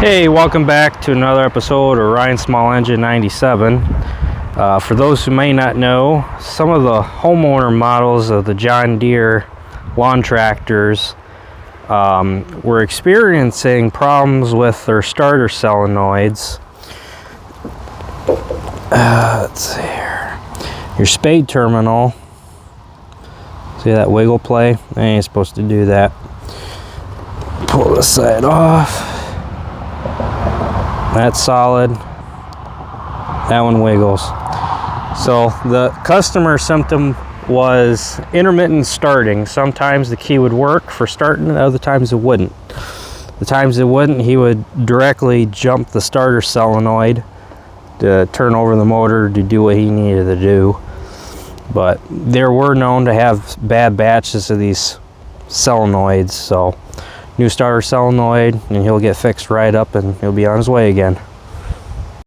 Hey, welcome back to another episode of Ryan Small Engine 97. For those who may not know, some of the homeowner models of the John Deere lawn tractors were experiencing problems with their starter solenoids. Let's see here. Your spade terminal. See that wiggle play? I ain't supposed to do that. Pull this side off. That's solid. That one wiggles. So the customer symptom was intermittent starting. Sometimes the key would work for starting, other times it wouldn't. The times it wouldn't, he would directly jump the starter solenoid to turn over the motor to do what he needed to do. But there were known to have bad batches of these solenoids, so new starter solenoid and he'll get fixed right up and he'll be on his way again.